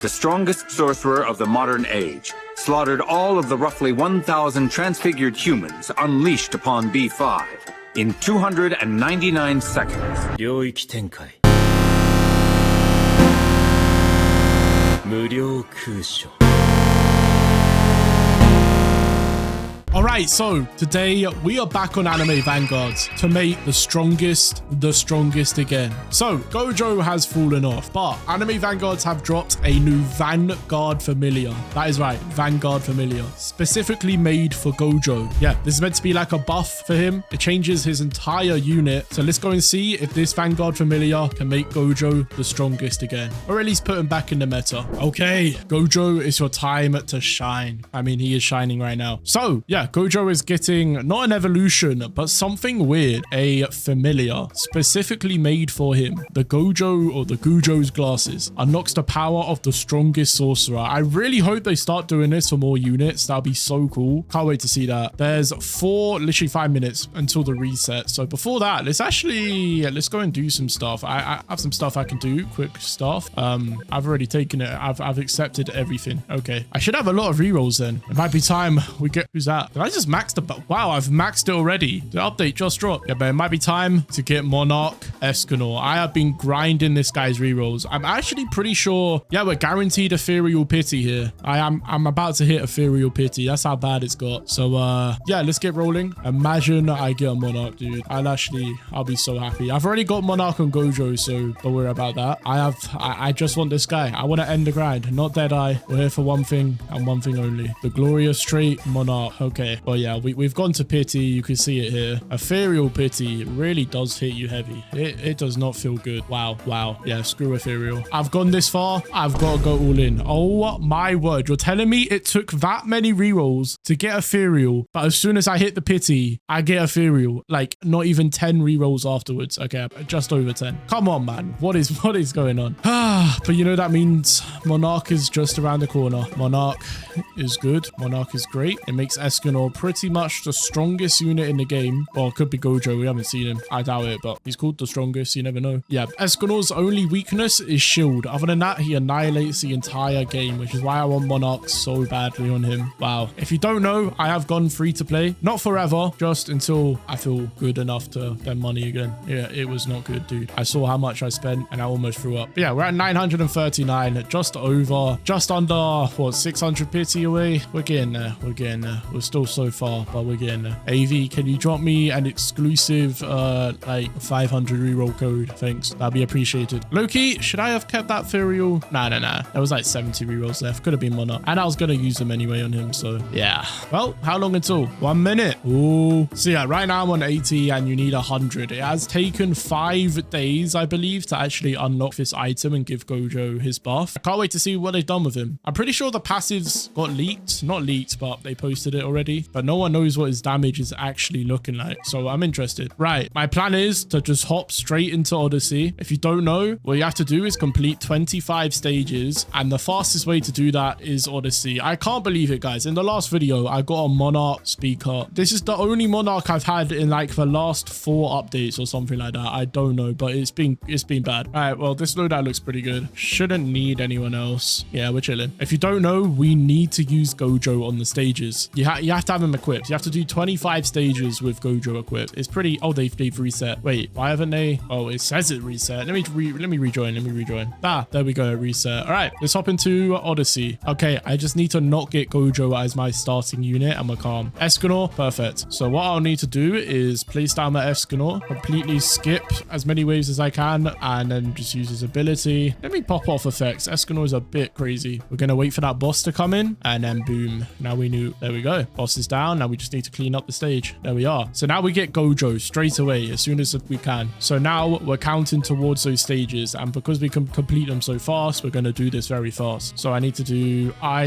the strongest sorcerer of the modern age, slaughtered all of the roughly 1,000 transfigured humans unleashed upon B5 in 299 seconds. 領域展開無料空所 Alright, so today we are back on Anime Vanguards to make the strongest again. So Gojo has fallen off, but Anime Vanguards have dropped a new Vanguard familiar. That is right, Vanguard familiar, specifically made for Gojo. Yeah, this is meant to be like a buff for him. It changes his entire unit. So let's go and see if this Vanguard familiar can make Gojo the strongest again, or at least put him back in the meta. Okay, Gojo, it's your time to shine. I mean, he is shining right now. So yeah, Gojo is getting not an evolution, but something weird, a familiar specifically made for him. The Gojo or the Gojo's glasses unlocks the power of the strongest sorcerer. I really hope they start doing this for more units. That'll be so cool. Can't wait to see that. There's literally 5 minutes until the reset. So before that, let's go and do some stuff. I have some stuff I can do, quick stuff. I've already taken it. I've accepted everything. Okay, I should have a lot of rerolls then. It might be time we get, who's that? Did I just max the, wow, I've maxed it already. The update just dropped. Yeah, but it might be time to get Monarch Escanor. I have been grinding this guy's rerolls. I'm actually pretty sure, yeah, we're guaranteed Ethereal Pity here. I'm about to hit Ethereal Pity. That's how bad it's got. So yeah, let's get rolling. Imagine I get a Monarch, dude. I'll be so happy. I've already got Monarch on Gojo, so don't worry about that. I just want this guy. I want to end the grind, not Deadeye. We're here for one thing and one thing only. The glorious trait Monarch. Okay. Well, yeah, we've gone to Pity. You can see it here. Ethereal Pity really does hit you heavy. It does not feel good. Wow. Yeah, screw Ethereal. I've gone this far. I've got to go all in. Oh my word. You're telling me it took that many rerolls to get Ethereal, but as soon as I hit the Pity, I get Ethereal. Like, not even 10 rerolls afterwards. Okay, just over 10. Come on, man. What is going on? But you know, that means Monarch is just around the corner. Monarch is good. Monarch is great. It makes Escanor pretty much the strongest unit in the game. Well, it could be Gojo. We haven't seen him. I doubt it, but he's called the strongest. You never know. Yeah, Escanor's only weakness is shield. Other than that, he annihilates the entire game, which is why I want Monarch so badly on him. Wow. If you don't know, I have gone free to play. Not forever, just until I feel good enough to spend money again. Yeah, it was not good, dude. I saw how much I spent and I almost threw up. But yeah, we're at 939, just under, what, 600 pity away. We're getting there. We're still so far, but we're getting there. AV, can you drop me an exclusive like 500 reroll code? Thanks, that'd be appreciated. Loki, should I have kept that Ethereal? Nah. There was like 70 rerolls left. Could have been Monarch, and I was gonna use them anyway on him, so yeah. Well, how long until? 1 minute. Ooh. So yeah, right now I'm on 80 and you need 100. It has taken 5 days, I believe, to actually unlock this item and give Gojo his buff. I can't wait to see what they've done with him. I'm pretty sure the passives got leaked. Not leaked, but they posted it already. But no one knows what his damage is actually looking like. So I'm interested. Right. My plan is to just hop straight into Odyssey. If you don't know, what you have to do is complete 25 stages. And the fastest way to do that is Odyssey. I can't believe it, guys. In the last video, I got a Monarch speaker. This is the only Monarch I've had in like the last 4 updates or something like that. I don't know, but it's been bad. All right. Well, this loadout looks pretty good. Shouldn't need anyone else. Yeah, we're chilling. If you don't know, we need to use Gojo on the stages. You have to have him equipped. You have to do 25 stages with Gojo equipped. It's pretty, oh, they've reset. Wait, why haven't they? Oh, it says it reset. Let me rejoin. Ah, there we go, reset. All right, let's hop into Odyssey. Okay, I just need to not get Gojo as my starting unit and we're calm. Escanor, perfect. So what I'll need to do is place down my Escanor, completely skip as many waves as I can, and then just use his ability. Let me pop off effects. Escanor is a bit crazy. We're gonna wait for that boss to come in, and then boom. Now we knew. There we go. Boss is down. Now we just need to clean up the stage. There we are. So now we get Gojo straight away as soon as we can. So now we're counting towards those stages, and because we can complete them so fast, we're gonna do this very fast. So I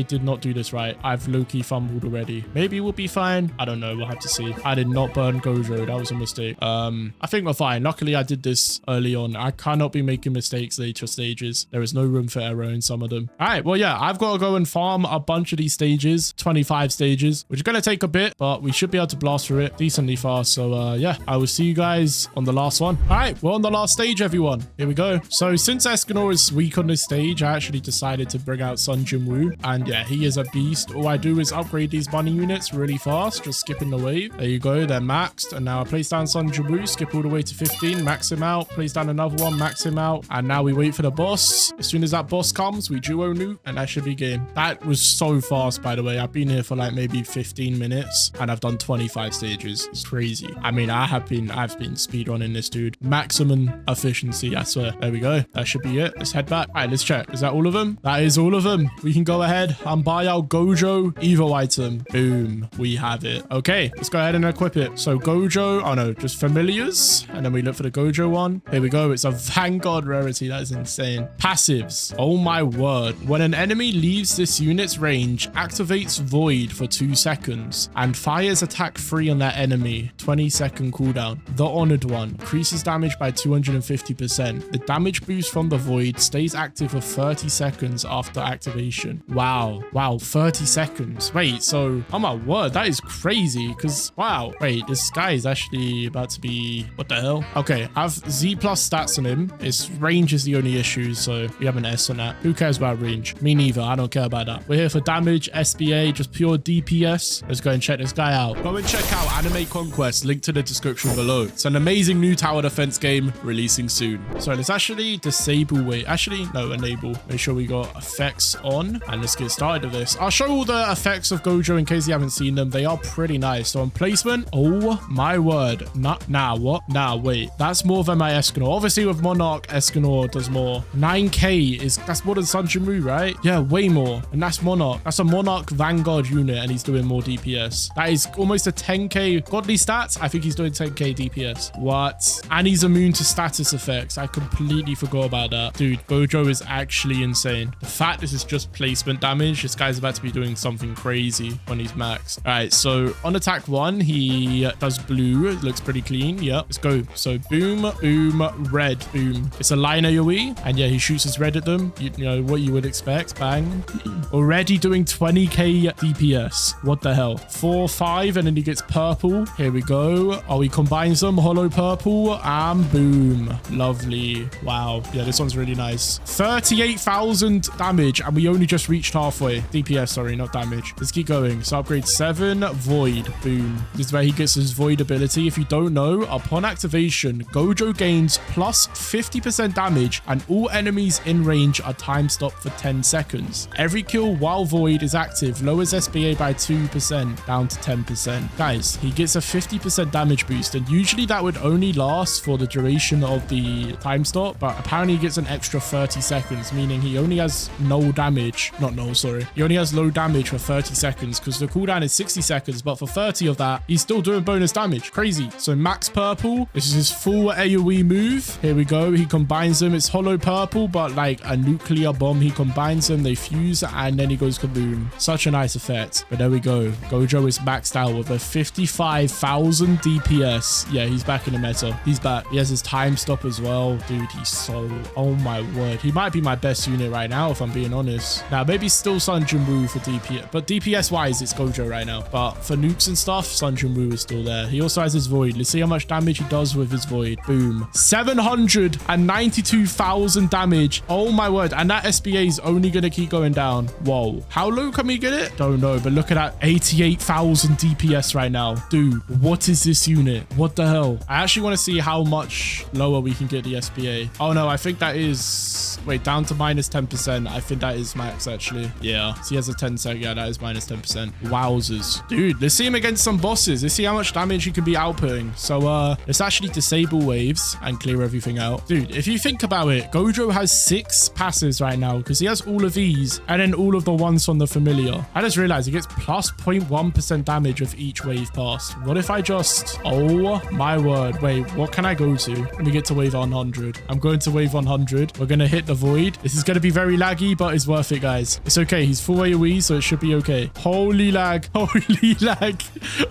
did not do this right. I've low-key fumbled already. Maybe we'll be fine. I don't know. We'll have to see. I did not burn Gojo. That was a mistake. I think we're fine. Luckily, I did this early on. I cannot be making mistakes later stages. There is no room for error doing some of them. All right, well, yeah, I've got to go and farm a bunch of these stages, 25 stages, which is going to take a bit, but we should be able to blast through it decently fast. So yeah, I will see you guys on the last one. All right, we're on the last stage, everyone. Here we go. So since Escanor is weak on this stage, I actually decided to bring out Sun Jinwoo, and yeah, he is a beast. All I do is upgrade these bunny units really fast, just skipping the wave. There you go, they're maxed, and now I place down Sun Jinwoo, skip all the way to 15, max him out, place down another one, max him out, and now we wait for the boss. As soon as that boss comes, we duo nuke, and that should be game. That was so fast, by the way. I've been here for like maybe 15 minutes, and I've done 25 stages. It's crazy. I mean, I've been speedrunning this, dude. Maximum efficiency, I swear. There we go. That should be it. Let's head back. All right, let's check. Is that all of them? That is all of them. We can go ahead and buy our Gojo Evo item. Boom. We have it. Okay, let's go ahead and equip it. So Gojo, oh no, just familiars. And then we look for the Gojo one. Here we go. It's a Vanguard rarity. That is insane. Passives. Oh my word. When an enemy leaves this unit's range, activates Void for 2 seconds and fires attack free on that enemy. 20-second cooldown. The Honored one increases damage by 250%. The damage boost from the Void stays active for 30 seconds after activation. Wow. Wow, 30 seconds. Wait, so, oh my word, that is crazy because, wow. Wait, this guy is actually about to be, what the hell? Okay, I have Z plus stats on him. His range is the only issue, so we have an S on that. Who cares about range? Me neither. I don't care about that. We're here for damage, SBA, just pure DPS. Let's go and check this guy out. Go and check out Anime Conquest, link to the description below. It's an amazing new tower defense game releasing soon. So let's actually disable, wait, actually, no, enable. Make sure we got effects on, and let's get started with this. I'll show all the effects of Gojo in case you haven't seen them. They are pretty nice. So on placement, oh my word. What? Nah, wait. That's more than my Escanor. Obviously with Monarch, Escanor does more. 9k that's more than Sun Jinwoo, right? Yeah, way more. And that's Monarch. That's a Monarch Vanguard unit, and he's doing more DPS. That is almost a 10k godly stats. I think he's doing 10k DPS. What? And he's immune to status effects. I completely forgot about that. Dude, Gojo is actually insane. The fact this is just placement damage, this guy's about to be doing something crazy when he's maxed. All right, so on attack 1, he does blue. It looks pretty clean. Yep, let's go. So boom, boom, red, boom. It's a line AoE, and yeah, he shoots his red at them. You know what you would expect. Bang. Already doing 20k DPS. What the hell? 4, 5, and then he gets purple. Here we go. Oh, he combines them. Hollow purple, and boom. Lovely. Wow. Yeah, this one's really nice. 38,000 damage, and we only just reached halfway. DPS, sorry, not damage. Let's keep going. So upgrade 7, Void. Boom. This is where he gets his Void ability. If you don't know, upon activation, Gojo gains plus 50% damage, and all enemies in range are time stopped for 10 seconds. Every kill while Void is active lowers SBA by 2% down to 10%. Guys, he gets a 50% damage boost, and usually that would only last for the duration of the time stop, but apparently he gets an extra 30 seconds, meaning he only has no damage. Not no, sorry. He only has low damage for 30 seconds because the cooldown is 60 seconds, but for 30 of that, he's still doing bonus damage. Crazy. So max purple, this is his full AoE move. Here we go. He combines them. It's hollow purple, but like a nuclear bomb. He combines them, they fuse, and then he goes kaboom. Such a nice effect. But there we go. Gojo is maxed out with a 55,000 DPS. Yeah, he's back in the meta. He's back. He has his time stop as well. Dude, he's so, oh my word. He might be my best unit right now, if I'm being honest. Now, maybe still Sun Jinwoo for DPS, but DPS wise, it's Gojo right now. But for nukes and stuff, Sun Jinwoo is still there. He also has his Void. Let's see how much damage he does with his Void. Boom. 792,000 damage. Oh my word. And that SBA is only going to keep going down. Whoa. How low can we get it? Don't know, but look at that. 88,000 DPS right now. Dude, what is this unit? What the hell? I actually want to see how much lower we can get the SBA. Oh no, I think that is, wait, down to minus 10%. I think that is max actually. Yeah. So he has a 10 sec. Yeah, that is minus 10%. Wowzers. Dude, let's see him against some bosses. Let's see how much damage he can be outputting. So let's actually disable waves and clear everything out. Dude, if you think about it, Gojo has 6 passives right now because he has all of these and then all of the ones from the familiar. I just realized he gets plus 0.1% damage with each wave passed. What if I just, oh my word. Wait, what can I go to? Let me get to wave 100. I'm going to wave 100. We're going to hit the Void. This is going to be very laggy, but it's worth it, guys. It's okay. He's full AoE, so it should be okay. Holy lag. Holy lag.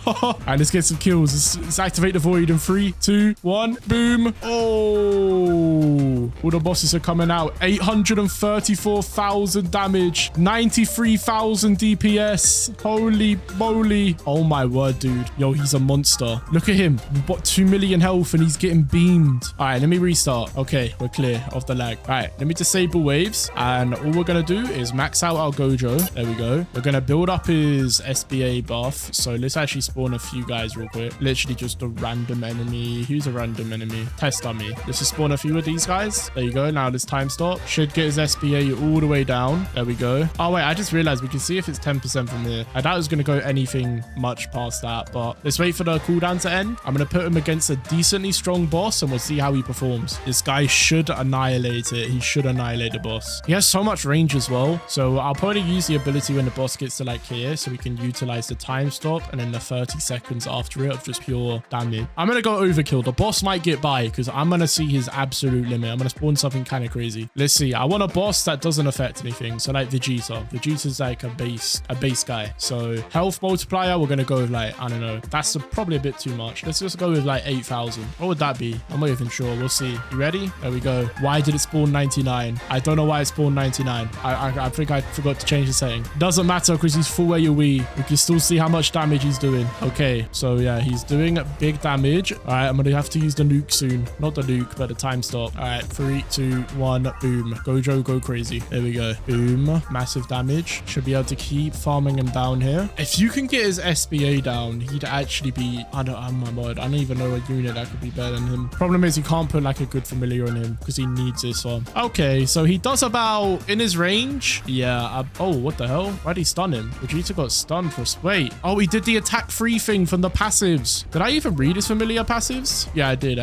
All right, let's get some kills. Let's activate the Void in 3, 2, 1. Boom. Oh, all the bosses are coming out. 840 34,000 damage, 93,000 DPS. Holy moly. Oh my word, dude. Yo, he's a monster. Look at him. What, 2 million health and he's getting beamed. All right, let me restart. Okay, we're clear of the lag. All right, let me disable waves. And all we're going to do is max out our Gojo. There we go. We're going to build up his SBA buff. So let's actually spawn a few guys real quick. Literally just a random enemy. Who's a random enemy? Test dummy. Let's just spawn a few of these guys. There you go. Now this time stop. Should get his SBA all the way down. There we go. Oh, wait. I just realized we can see if it's 10% from here. I doubt it's going to go anything much past that. But let's wait for the cooldown to end. I'm going to put him against a decently strong boss and we'll see how he performs. This guy should annihilate it. He should annihilate the boss. He has so much range as well. So I'll probably use the ability when the boss gets to like here so we can utilize the time stop and then the 30 seconds after it of just pure damage. I'm going to go overkill. The boss might get by because I'm going to see his absolute limit. I'm going to spawn something kind of crazy. Let's see. I want a boss that doesn't affect anything. So like Vegeta. Vegeta's like a base guy. So health multiplier, we're going to go with like, I don't know. That's probably a bit too much. Let's just go with like 8,000. What would that be? I'm not even sure. We'll see. You ready? There we go. Why did it spawn 99? I don't know why it spawned 99. I think I forgot to change the setting. Doesn't matter because he's full AoE. We can still see how much damage he's doing. Okay. So yeah, he's doing big damage. All right. I'm going to have to use the nuke soon. Not the nuke, but the time stop. All right. 3, 2, 1. Boom. Gojo, go crazy. There we go. Boom. Massive damage. Should be able to keep farming him down here. If you can get his SBA down, he'd actually be, oh my word, I don't even know a unit that could be better than him. Problem is he can't put like a good familiar on him because he needs this one. Okay, so he does about in his range. Yeah. Oh, what the hell? Why'd he stun him? Vegeta got stunned for, wait. Oh, he did the attack free thing from the passives. Did I even read his familiar passives? Yeah, I did.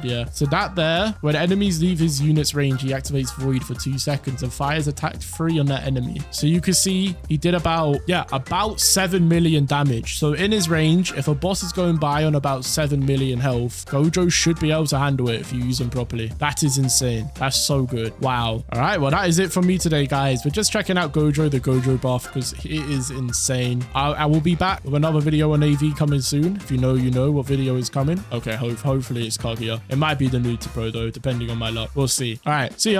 Yeah. So that there, when enemies leave his unit's range, he activates void for 2 seconds and fires attack free on that enemy. So you can see he did about 7 million damage. So in his range, if a boss is going by on about 7 million health, Gojo should be able to handle it if you use him properly. That is insane. That's so good. Wow. All right. Well, that is it from me today, guys. We're just checking out Gojo, the Gojo buff, because it is insane. I will be back with another video on AV coming soon. If you know, you know what video is coming. Okay. Hopefully it's Kaguya. It might be the new to pro though, depending on my luck. We'll see. All right. See ya.